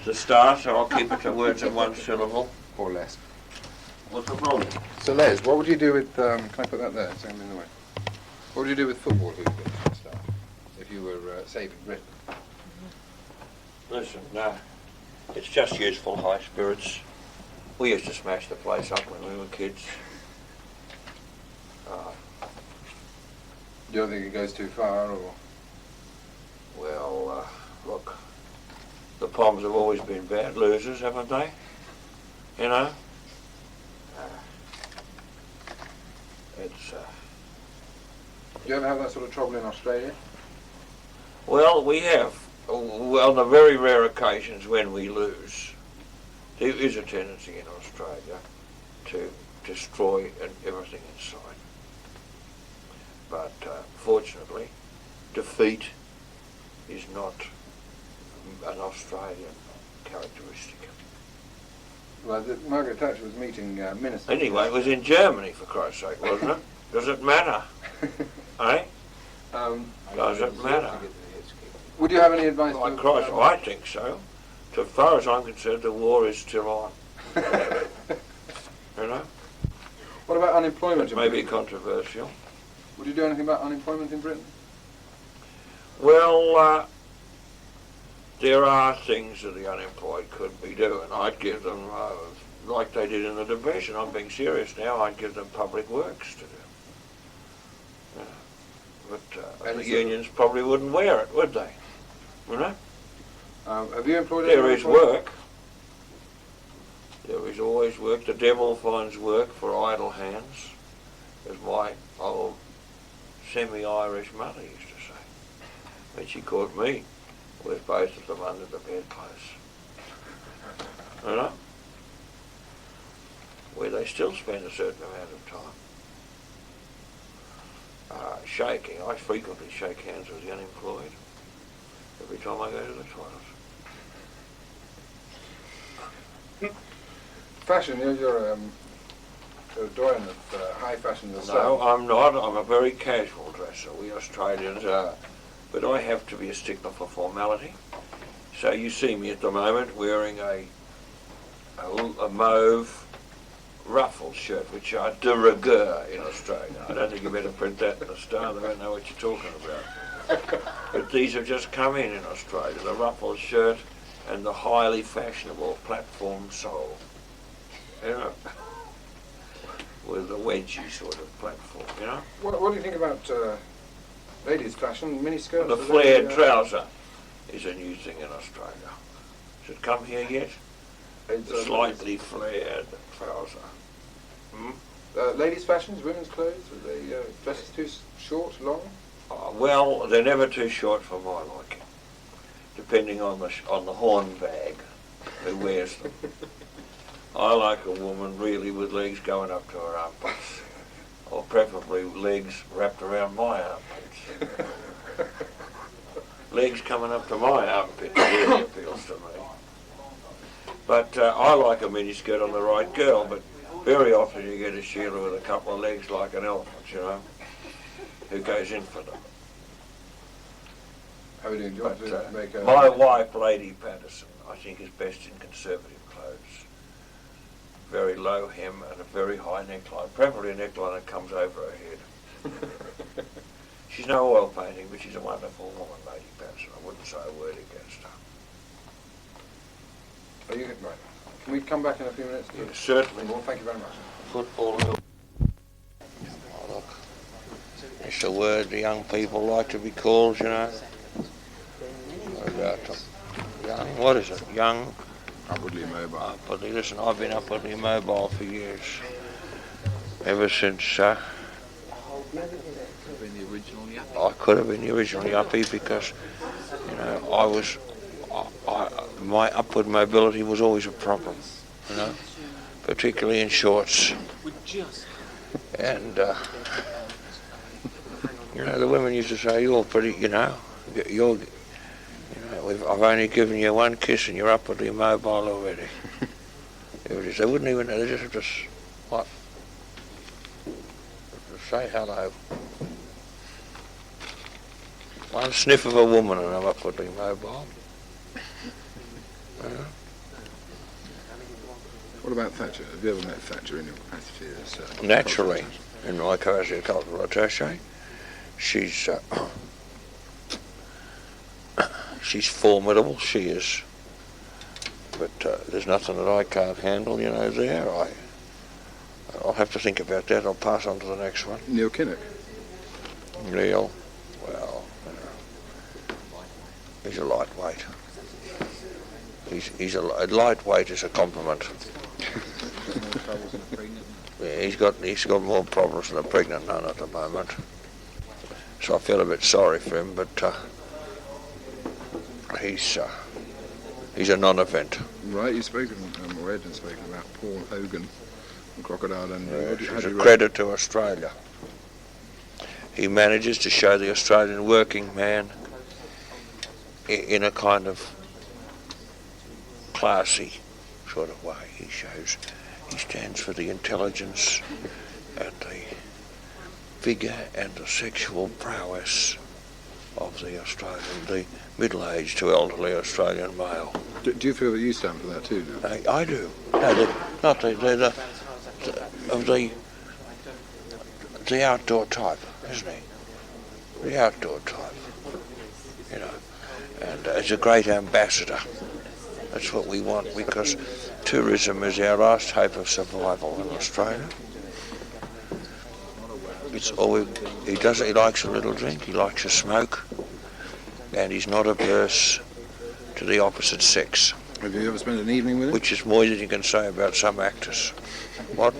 It's the start, so I'll keep it to words of one syllable. Or less. What's the problem? So Les, what would you do with, can I put that there, so I'm in the way? What would you do with football hooligans and stuff, if you were saving Britain? Listen, it's just useful high spirits. We used to smash the place up when we were kids. You don't think it goes too far, or? Well, look, the Poms have always been bad losers, haven't they? You know? It's, Do you ever have that sort of trouble in Australia? well, we have. On the very rare occasions when we lose, there is a tendency in Australia to destroy everything in sight. But fortunately, defeat is not an Australian characteristic. Well, Margaret Thatcher was meeting ministers. Anyway, it was in Germany, for Christ's sake, wasn't it? Does it matter? Eh? Does it matter? Would you have any advice? By Christ, I think so. So far as I'm concerned, the war is still on. You know? What about unemployment? It may be controversial. Would you do anything about unemployment in Britain? Well, there are things that the unemployed could be doing. I'd give them, like they did in the Depression, I'm being serious now, I'd give them public works to do. But the unions probably wouldn't wear it, would they? You know? Have you employed There anyone is work. There is always work. The devil finds work for idle hands, as my old semi-Irish mother used to say. When she caught me with both of them under the bedpost. You know? Where they still spend a certain amount of time. Shaking. I frequently shake hands with the unemployed every time I go to the toilet. Fashion, you're a doyen of high fashion yourself. No, I'm not. I'm a very casual dresser. We Australians are. But I have to be a stickler for formality. So you see me at the moment wearing a mauve ruffled shirt, which are de rigueur in Australia. I don't think you better print that in the Star. They don't know what you're talking about. But these have just come in Australia. The ruffled shirt and the highly fashionable platform sole. You know, with a wedgie sort of platform, you know. What do you think about ladies' fashion, miniskirts? The flared trouser is a new thing in Australia. Has it come here yet? The slightly flared trouser. Ladies' fashions, women's clothes, are they dresses too short, long? Well, they're never too short for my liking, depending on the horn bag who wears them. I like a woman really with legs going up to her armpits, or preferably legs wrapped around my armpits. Legs coming up to my armpits really appeals to me. But I like a miniskirt on the right girl, but very often you get a Sheila with a couple of legs like an elephant, you know, who goes in for them. How are you doing? Do you want to make a... My wife, Lady Patterson, I think is best in conservative clothes. Very low hem and a very high neckline, preferably a neckline that comes over her head. She's no oil painting, but she's a wonderful woman, Lady Patterson. I wouldn't say a word against her. Are you right? Can we come back in a few minutes? Yes, certainly. Well, thank you very much. Football. Oh, look, it's a word the young people like to be called, you know. What about them? Young, what is it? Young? Upwardly mobile. Upwardly, listen, I've been upwardly mobile for years. Ever since, Could have been the original Yappy. I could have been the original Yappy because, you know, my upward mobility was always a problem, you know, particularly in shorts. And, you know, the women used to say, you're pretty, you know, I've only given you one kiss and you're upwardly mobile already. They wouldn't even, they just have to, what? Just say hello. One sniff of a woman and I'm upwardly mobile. You know? about Thatcher? Have you ever met Thatcher in your capacity as... Naturally, in my capacity as cultural attaché, she's formidable, she is. But there's nothing that I can't handle, there. I'll have to think about that. I'll pass on to the next one. Neil Kinnock? Neil, well, he's a lightweight. He's a lightweight is a compliment. Yeah, he's got more problems than a pregnant nun at the moment. So I feel a bit sorry for him, but he's a non-event. Right, you've spoken, read and spoken about Paul Hogan and Crocodile Dundee. He's a credit to Australia. He manages to show the Australian working man in a kind of classy sort of way. He stands for the intelligence and the vigour and the sexual prowess of the middle-aged to elderly Australian male. Do you feel that you stand for that too now? I do. No, they're the outdoor type, isn't he? The outdoor type, and as a great ambassador. That's what we want, because tourism is our last hope of survival in Australia. He likes a little drink, he likes a smoke, and he's not averse to the opposite sex. Have you ever spent an evening with him? Which is more than you can say about some actors. What?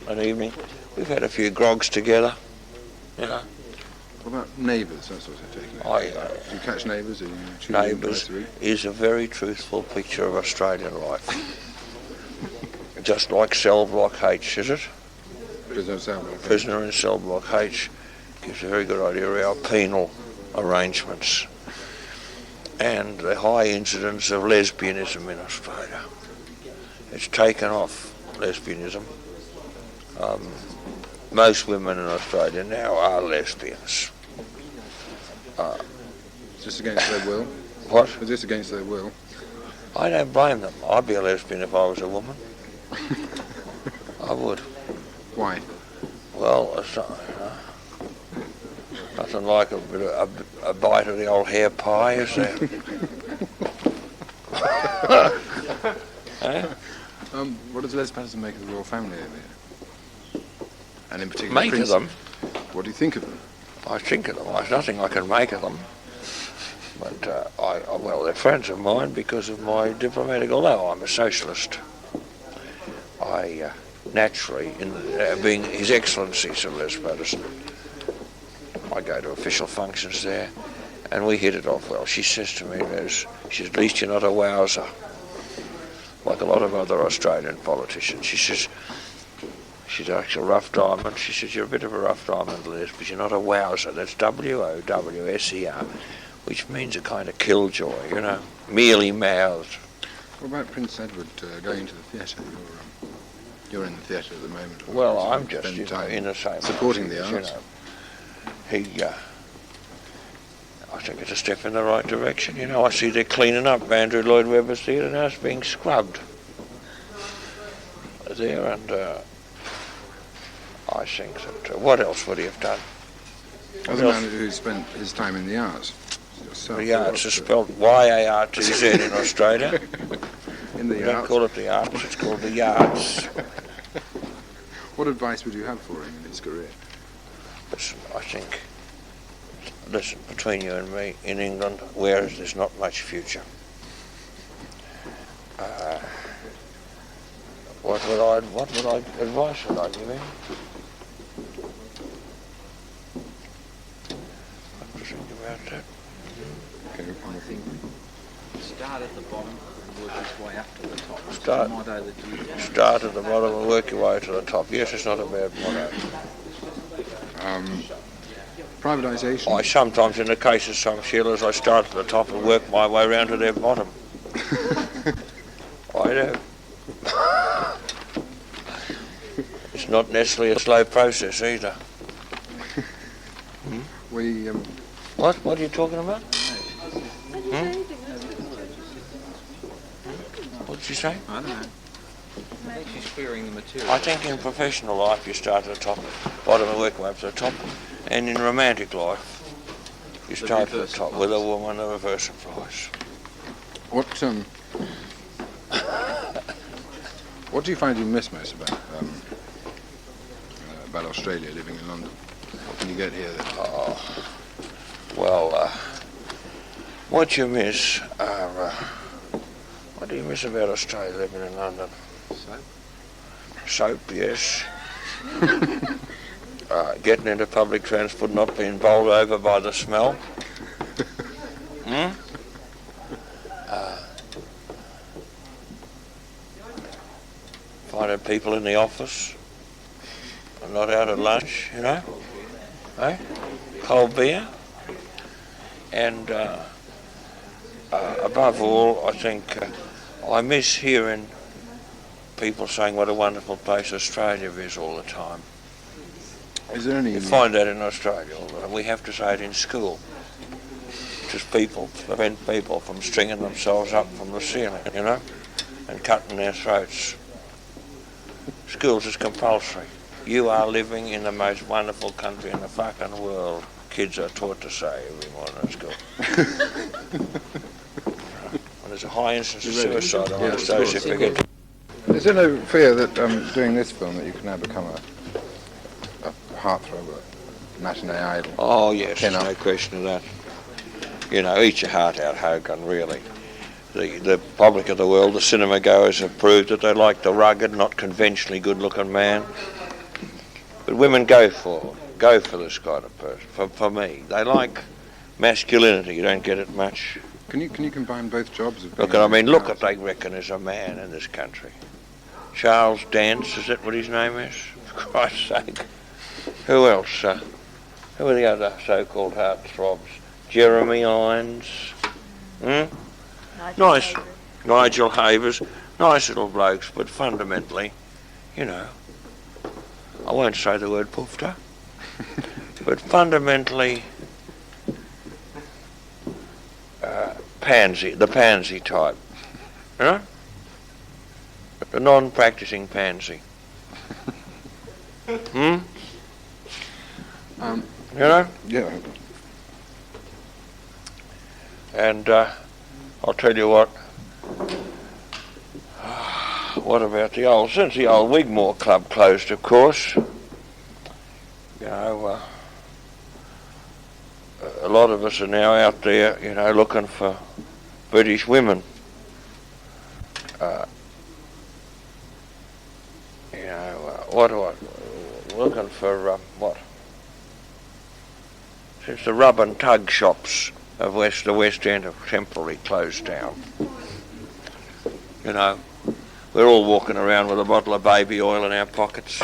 An evening? We've had a few grogs together, What about Neighbours, that sort of thing? Do you catch Neighbours? Neighbours is a very truthful picture of Australian life. Just like Cell Block H, is it? Prisoner in Cell Block H gives a very good idea of our penal arrangements and the high incidence of lesbianism in Australia. It's taken off, lesbianism. Most women in Australia now are lesbians. Is this against their will? What? Is this against their will? I don't blame them. I'd be a lesbian if I was a woman. I would. Why? Well, it's not, nothing like a bite of the old hair pie, is there? Eh? What does Les Patterson make of the royal family over here? And in particular, Make of them? What do you think of them? I think of them. There's nothing I can make of them. But, well, they're friends of mine because of my diplomatic, although I'm a socialist. I naturally, being His Excellency Sir Les Patterson, I go to official functions there, and we hit it off well. She says to me, she says, at least you're not a wowser, like a lot of other Australian politicians. She says, she's actually a rough diamond. She says, you're a bit of a rough diamond, Les, but you're not a wowser. That's W-O-W-S-E-R, which means a kind of killjoy, mealy mouthed. What about Prince Edward going to the theatre? You're in the theatre at the moment. Well, I'm just in the same supporting the arts. I think it's a step in the right direction. I see they're cleaning up Andrew Lloyd Webber's theatre now. It's being scrubbed there, and I think that what else would he have done? As a man who spent his time in the arts. The arts is spelled Y-A-R-T-Z in Australia. In the we don't call it the arts, it's called the arts. What advice would you have for him in his career? Listen, I think, between you and me, in England, whereas there's not much future, what advice would I give him? I have to think about that. Start at the bottom and work his way up to the top. Start at the bottom and work your way to the top. Yes, it's not a bad motto. Privatisation. I sometimes, in the case of some Sheilas, I start at the top and work my way round to their bottom. I do. It's not necessarily a slow process either. What are you talking about? What did you say? I don't know. think she's clearing the material. I think in professional life you start at the top, bottom and work way up to the top, and in romantic life you start at the top with a woman, the reverse applies. What do you find you miss most about Australia, living in London? What can you get here? What you miss are, what do you miss about Australia living in London? Soap, yes. Getting into public transport, not being bowled over by the smell. Finding people in the office, and not out at lunch, you know. Cold beer. And above all, I think I miss hearing people saying what a wonderful place Australia is all the time. Is there any... You find that in Australia, and we have to say it in school. Just prevent people from stringing themselves up from the ceiling, you know, and cutting their throats. Schools is compulsory. You are living in the most wonderful country in the fucking world. Kids are taught to say every morning at school. And there's a high instance of suicide on associate. Is there no fear that doing this film that you can now become a heartthrob, a matinee idol? Oh yes, there's no question of that. You know, eat your heart out, Hogan, really. The public of the world, the cinema goers, have proved that they like the rugged, not conventionally good-looking man. But women go for this kind of person. For me, they like masculinity. You don't get it much. Can you combine both jobs? Look, they reckon there's a man in this country. Charles Dance, is that what his name is? For Christ's sake. Who else? Who are the other so-called heartthrobs? Jeremy Irons. Nice. Nigel Havers. Nice little blokes, but fundamentally, you know, I won't say the word poofter, but fundamentally, the pansy type, you know? The non-practicing pansy. You know? Yeah. And I'll tell you what. What about since the old Wigmore Club closed, of course, you know, a lot of us are now out there, you know, looking for British women. You know, looking for what? Since the rub and tug shops of the West End have temporarily closed down, you know, we're all walking around with a bottle of baby oil in our pockets.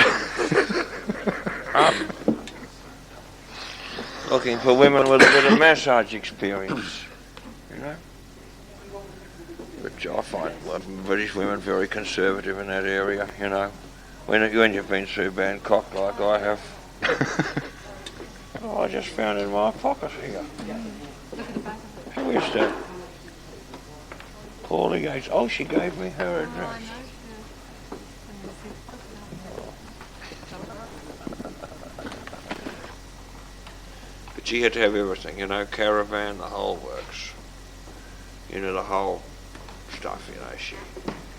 Looking for women with a bit of massage experience, you know. But I find British women very conservative in that area, you know. When you've been through Bangkok like I have. Oh, I just found it in my pocket here. Who is that? Paulie Gates. Oh, she gave me her address. But she had to have everything, you know, caravan, the whole works. You know, the whole stuff, you know,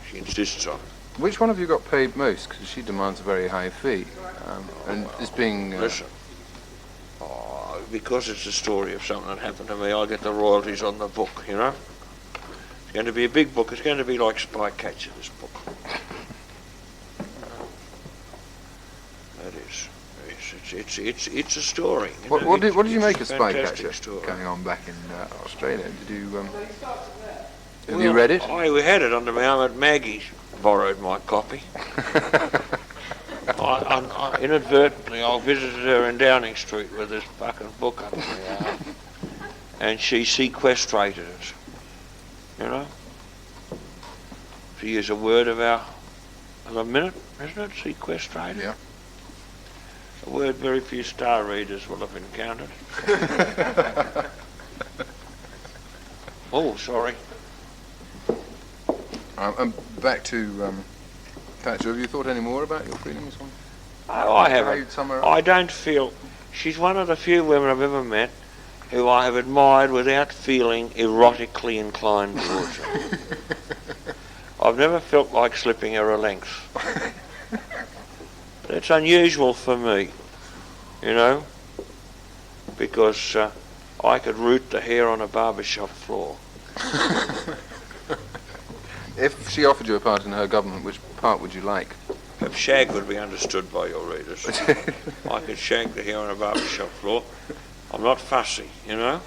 she insists on. Which one of you got paid most? Because she demands a very high fee. And this being... Listen, because it's a story of something that happened to me, I get the royalties on the book, you know. It's going to be a big book. It's going to be like Spy Catcher, this book. That is. It's a story. What did you make of Spy Catcher going on back in Australia? Did you have you read it? We had it under my arm at Maggie's. Borrowed my copy. I inadvertently, I visited her in Downing Street with this fucking book under my arm, and she sequestrated it. You know, to use a word of the minute, isn't it? Sequestrated. Yeah. A word very few star readers will have encountered. Oh, sorry. Back to Thatcher, have you thought any more about your feelings on Oh, I how haven't. you'd sum her up? I don't feel... She's one of the few women I've ever met who I have admired without feeling erotically inclined towards her. I've never felt like slipping her a length. It's unusual for me, you know, because I could root the hair on a barbershop floor. If she offered you a part in her government, which part would you like? Perhaps shag would be understood by your readers. I could shag the hair on a barbershop floor. I'm not fussy, you know.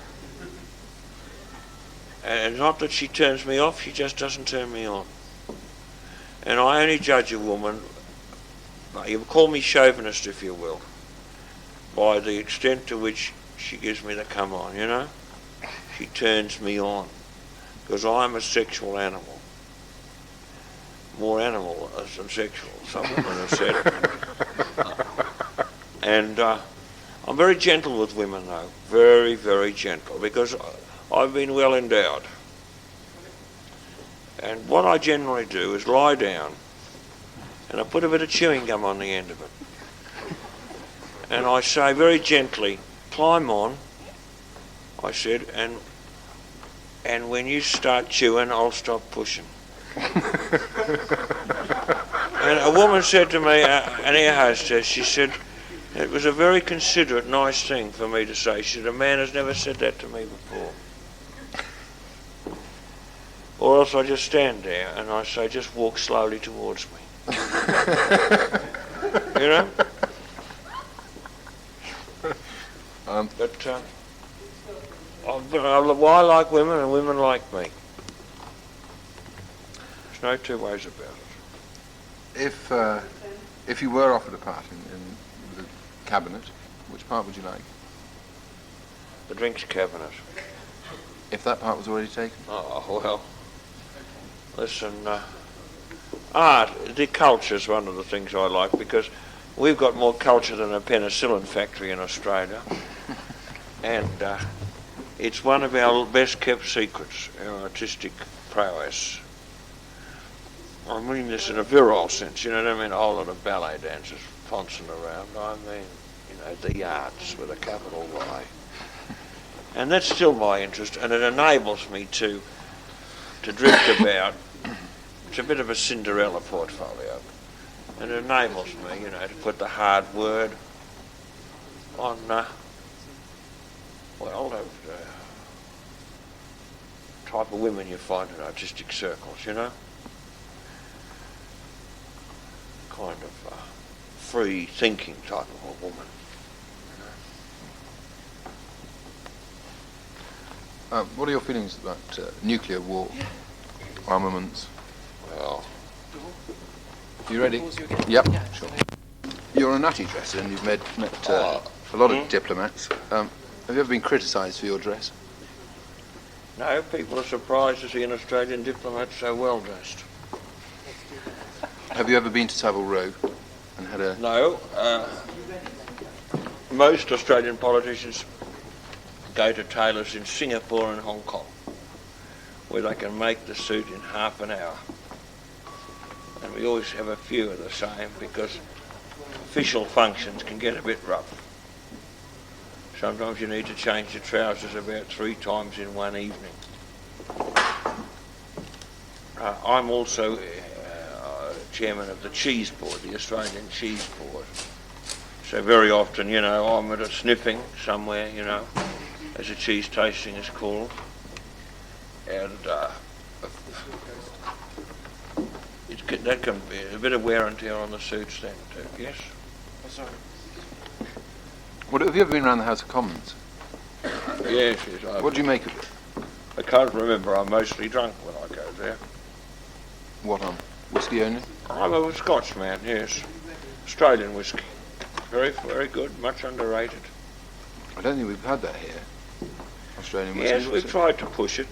And it's not that she turns me off, she just doesn't turn me on. And I only judge a woman, you call me chauvinist if you will, by the extent to which she gives me the come on, you know. She turns me on, because I'm a sexual animal. More animal than sexual, some women have said. And I'm very gentle with women though, very, very gentle, because I've been well endowed. And what I generally do is lie down and I put a bit of chewing gum on the end of it. And I say very gently, climb on, I said, and when you start chewing, I'll stop pushing. And a woman said to me, an air hostess, she said, it was a very considerate, nice thing for me to say. She said, a man has never said that to me before. Or else I just stand there and I say, just walk slowly towards me. You know? But I like women and women like me. There's no two ways about it. If you were offered a part in the cabinet, which part would you like? The drinks cabinet. If that part was already taken? Oh, well. Listen, the culture's one of the things I like, because we've got more culture than a penicillin factory in Australia. And it's one of our best kept secrets, our artistic prowess. I mean this in a virile sense, you know what I mean? A whole lot of ballet dancers flouncing around. I mean, you know, the arts with a capital Y. And that's still my interest, and it enables me to drift about. It's a bit of a Cinderella portfolio. And it enables me, you know, to put the hard word on, the type of women you find in artistic circles, you know? Kind of free thinking type of a woman. What are your feelings about nuclear war, armaments? Well, You ready? Yep, sure. You're a nutty dresser and you've met a lot of diplomats. Have you ever been criticised for your dress? no, people are surprised to see an Australian diplomat so well dressed. Have you ever been to Savile Row and had a... No, most Australian politicians go to tailors in Singapore and Hong Kong, where they can make the suit in half an hour. And we always have a few of the same, because official functions can get a bit rough. Sometimes you need to change your trousers about 3 times in one evening. I'm also chairman of the Cheese Board, the Australian Cheese Board. So very often, you know, I'm at a sniffing somewhere, you know, as a cheese tasting is called. And that can be a bit of wear and tear on the suits then too, yes? What, have you ever been around the House of Commons? Yes, yes. What do you make of it? I can't remember, I'm mostly drunk when I go there. What on? Whiskey only? I'm a Scotsman, yes. Australian whiskey. Very, very good, much underrated. I don't think we've had that here. Australian whiskey. Yes, we've tried to push it.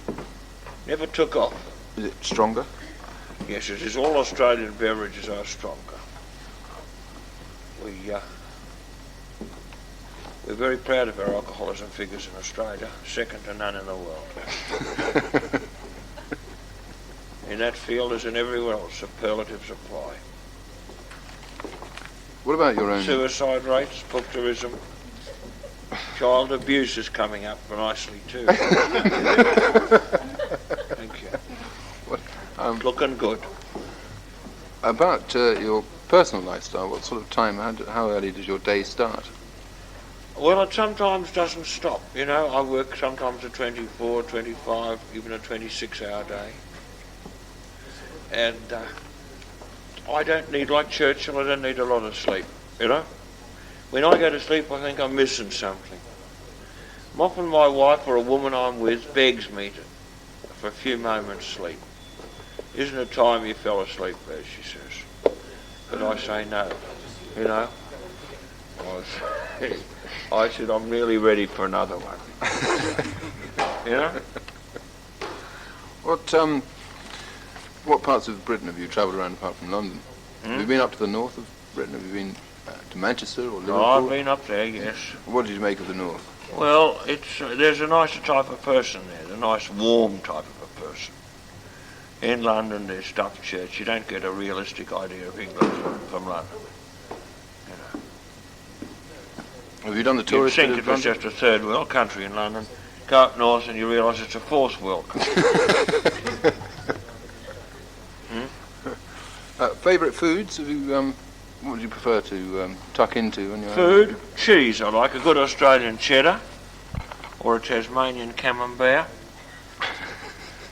Never took off. Is it stronger? Yes, it is. All Australian beverages are stronger. We're very proud of our alcoholism figures in Australia, second to none in the world. In that field as in everywhere else, superlatives apply. What about your own... Suicide rates, book tourism. Child abuse is coming up nicely too. Thank you. Looking good. About your personal lifestyle, what sort of time, how early does your day start? Well, it sometimes doesn't stop. You know, I work sometimes a 24, 25, even a 26-hour day. And I don't need, like Churchill, I don't need a lot of sleep, you know. When I go to sleep, I think I'm missing something. Often my wife or a woman I'm with begs me for a few moments sleep. Isn't it time you fell asleep, as she says. But I say no, you know. I said, I'm really ready for another one. You know? What parts of Britain have you travelled around apart from London? Have you been up to the north of Britain? Have you been to Manchester or Liverpool? Oh, I've been up there, yes. What did you make of the north? Well, there's a nicer type of person there, a nice warm type of a person. In London there's stuffed church. You don't get a realistic idea of England from London. You know. Have you done the You'd tourist bit think of it was London? just a third world country in London. Go up north and you realise it's a fourth world country. Favourite foods? Have you, what would you prefer to tuck into when you're Food, cheese. I like a good Australian cheddar or a Tasmanian camembert.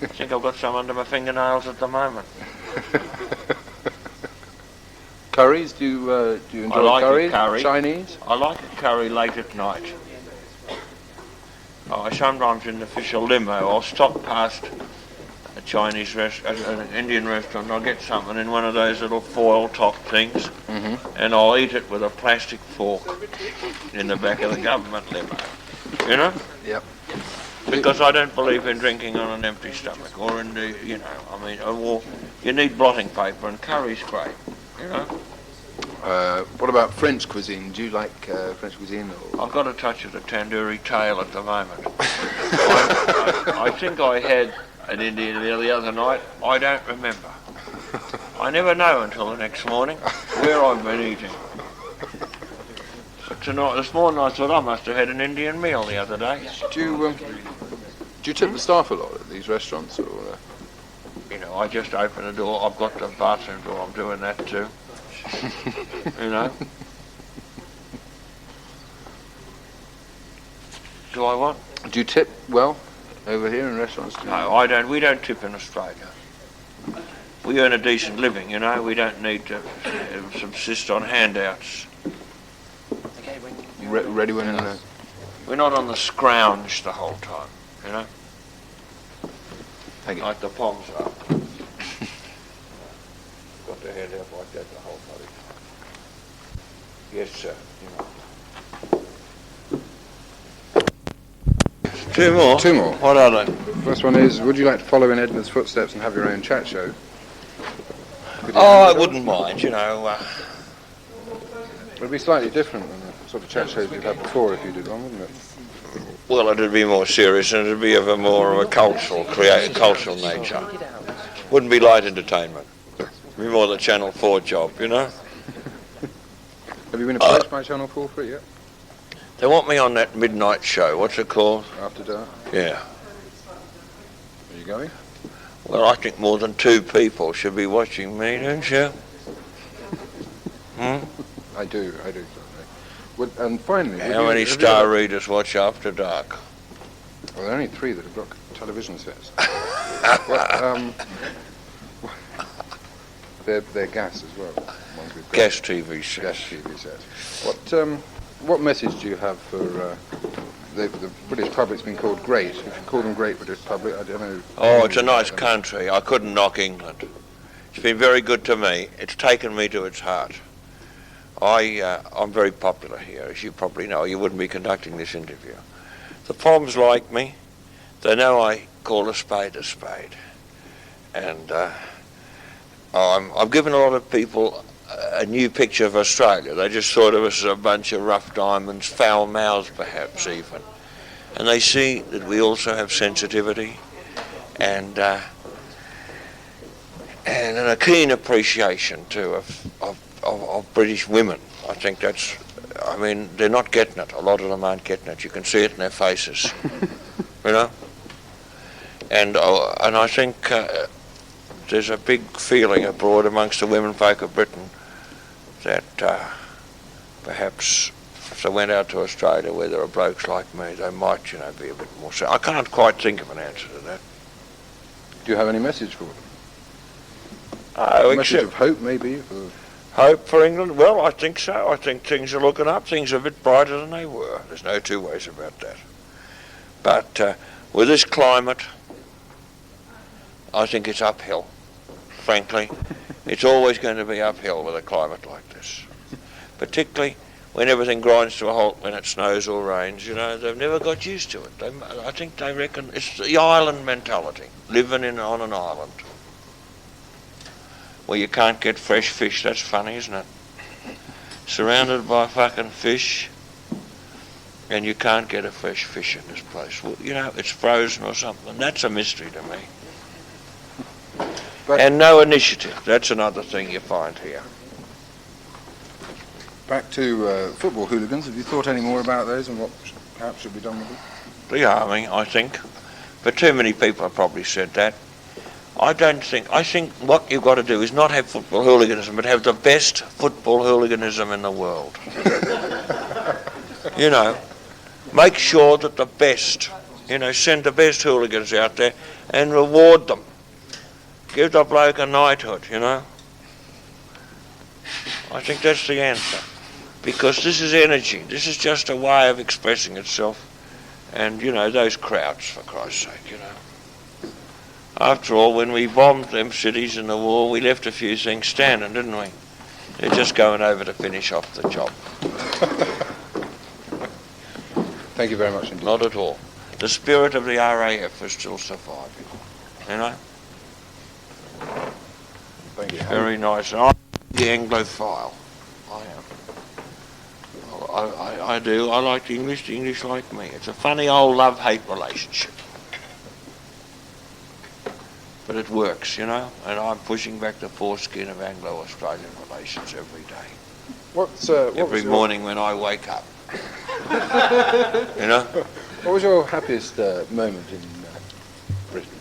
I think I've got some under my fingernails at the moment. Curries? Do you enjoy I like curries? a curry. Chinese? I like a curry late at night. I sometimes in the official limo I'll stop past a Chinese an Indian restaurant. I'll get something in one of those little foil top things, and I'll eat it with a plastic fork in the back of the government limo. You know? Yep. Because I don't believe in drinking on an empty stomach, or in the, you know, I mean, or you need blotting paper, and curry's great, you know. What about French cuisine? Do you like French cuisine? Or? I've got a touch of the tandoori tail at the moment. I think I had an Indian meal the other night. I don't remember. I never know until the next morning where I've been eating. But this morning I thought I must have had an Indian meal the other day. Do you tip the staff a lot at these restaurants? Or, You know, I just open the door. I've got the bathroom door. I'm doing that too. You know. Do I what? Do you tip well over here in restaurants? No, I don't. We don't tip in Australia. We earn a decent living, you know. We don't need to subsist on handouts. Ready when... We're not on the scrounge the whole time, you know. Thank you. Like the Poms are. Got the hand out like that the whole bloody time. Yes, sir. You know. Two more. What are they? First one is, would you like to follow in Edmund's footsteps and have your own chat show? I wouldn't mind, you know. It would be slightly different than the sort of chat shows you've had before if you did one, wouldn't it? Well, it'd be more serious and it'd be of a more of a cultural nature. Wouldn't be light entertainment. It'd be more the Channel 4 job, you know. Have you been approached by Channel 4 for it yet? They want me on that midnight show. What's it called? After Dark? Yeah. Are you going? Well, I think more than 2 people should be watching me, don't you? I do. And finally... How many star readers watch After Dark? Well, there are only 3 that have got television sets. They're gas as well. Ones with Gas TV sets. Gas TV sets. What message do you have for the British public's been called great? If you call them great British public, I don't know. Oh, it's a nice country. I couldn't knock England. It's been very good to me. It's taken me to its heart. I'm very popular here, as you probably know. You wouldn't be conducting this interview. The Poms like me. They know I call a spade a spade. And I've given a lot of people a new picture of Australia. They just thought of us as a bunch of rough diamonds, foul mouths perhaps even. And they see that we also have sensitivity and a keen appreciation too of of British women. I think that's, I mean, they're not getting it. A lot of them aren't getting it. You can see it in their faces, you know. And I think there's a big feeling abroad amongst the women folk of Britain that perhaps if they went out to Australia where there are blokes like me, they might, you know, be a bit more. So I can't quite think of an answer to that. Do you have any message for them? Oh, A message of hope, maybe? Hope for England? Well, I think so. I think things are looking up. Things are a bit brighter than they were. There's no two ways about that. But with this climate, I think it's uphill, frankly. It's always going to be uphill with a climate like this. Particularly when everything grinds to a halt when it snows or rains. You know, they've never got used to it. I think they reckon it's the island mentality, living on an island where you can't get fresh fish. That's funny, isn't it? Surrounded by fucking fish, and you can't get a fresh fish in this place. Well, you know, it's frozen or something. That's a mystery to me. But and no initiative. That's another thing you find here. back to football hooligans. Have you thought any more about those and what perhaps should be done with them? The army, I think. But too many people have probably said that. I think what you've got to do is not have football hooliganism, but have the best football hooliganism in the world. You know, make sure that the best, you know, send the best hooligans out there and reward them. Give the bloke a knighthood, you know. I think that's the answer. Because this is energy. This is just a way of expressing itself. And, you know, those crowds, for Christ's sake, you know. After all, when we bombed them cities in the war, we left a few things standing, didn't we? They're just going over to finish off the job. Thank you very much indeed. Not at all. The spirit of the RAF is still surviving, you know? Thank you. Very nice. And I'm the Anglophile. I am. I do. I like the English like me. It's a funny old love-hate relationship. But it works, you know, and I'm pushing back the foreskin of Anglo-Australian relations every day. Every morning when I wake up. You know? What was your happiest moment in Britain?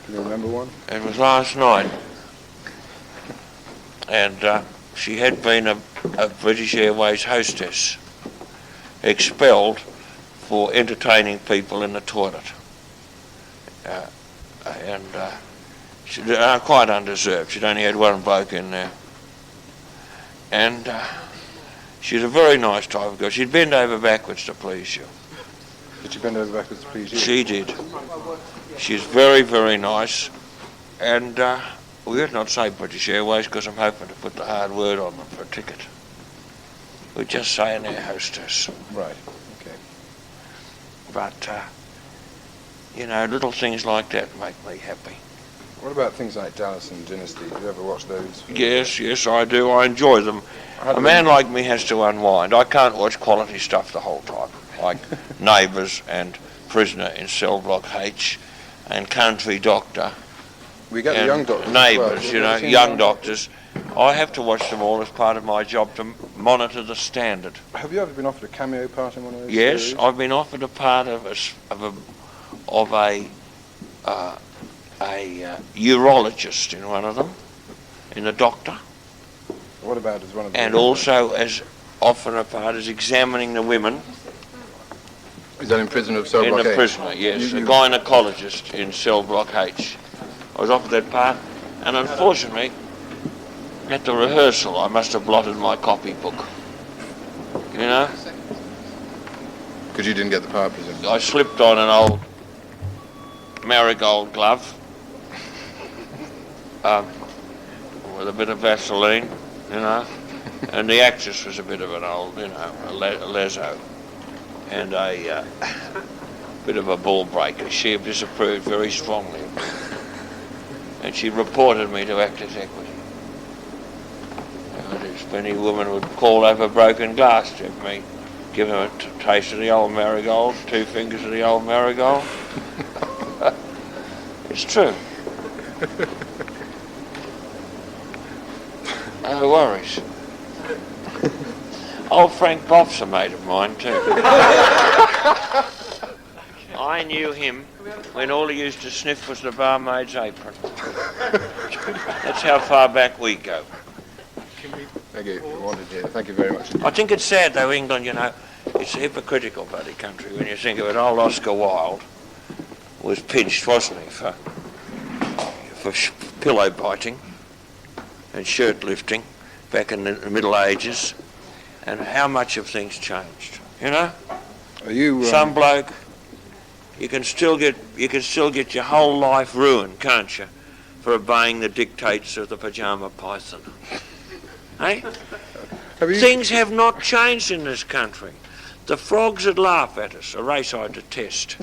Can you remember one? It was last night. And she had been a British Airways hostess, expelled for entertaining people in the toilet. She, quite undeserved. She'd only had one bloke in there. And she's a very nice type of girl. She'd bend over backwards to please you. Did she bend over backwards to please you? She did. She's very, very nice. And we would not say British Airways because I'm hoping to put the hard word on them for a ticket. We'd just say an air hostess. Right, okay. But, you know, little things like that make me happy. What about things like Dallas and Dynasty? Do you ever watch those? Yes, I do. I enjoy them. A man like me has to unwind. I can't watch quality stuff the whole time, like Neighbours and Prisoner in Cell Block H and Country Doctor. We get the young doctors. Neighbours, well. you know, young doctors. I have to watch them all as part of my job to monitor the standard. Have you ever been offered a cameo part in one of those? Yes, series? I've been offered a part of a urologist in one of them, in the Doctor. What about as one of the... And also as often a part as examining the women. Is that in Prison of Cell In Block the H? prisoner, yes, a gynecologist in Cell Block H. I was offered that part, and unfortunately, at the rehearsal, I must have blotted my copybook. You know? Because you didn't get the part, presumably. I slipped on an old marigold glove with a bit of Vaseline, you know, and the actress was a bit of an old, you know, a lezo, and a bit of a ball breaker. She disapproved very strongly of me, and she reported me to Actors Equity. If any woman would call over broken glass to me, give them a taste of the old marigold, 2 fingers of the old marigold. It's true. No worries. Old Frank Boff's a mate of mine too. I knew him when all he used to sniff was the barmaid's apron. That's how far back we go. Thank you. Thank you very much. I think it's sad though, England, you know, it's a hypocritical bloody country when you think of it. Old Oscar Wilde was pinched, wasn't he, for pillow biting and shirt lifting back in the Middle Ages, and how much have things changed, you know? Are you Some bloke, you can still get your whole life ruined, can't you, for obeying the dictates of the pajama python. Hey? Things have not changed in this country. The frogs would laugh at us, a race I detest,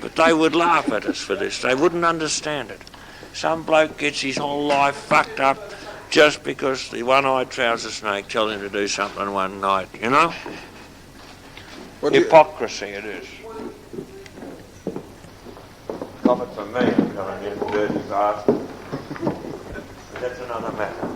but they would laugh at us for this. They wouldn't understand it. Some bloke gets his whole life fucked up just because the one-eyed trouser snake tells him to do something one night, you know? Hypocrisy it is. Comment for me, I'm coming in dirty bastard. But that's another matter.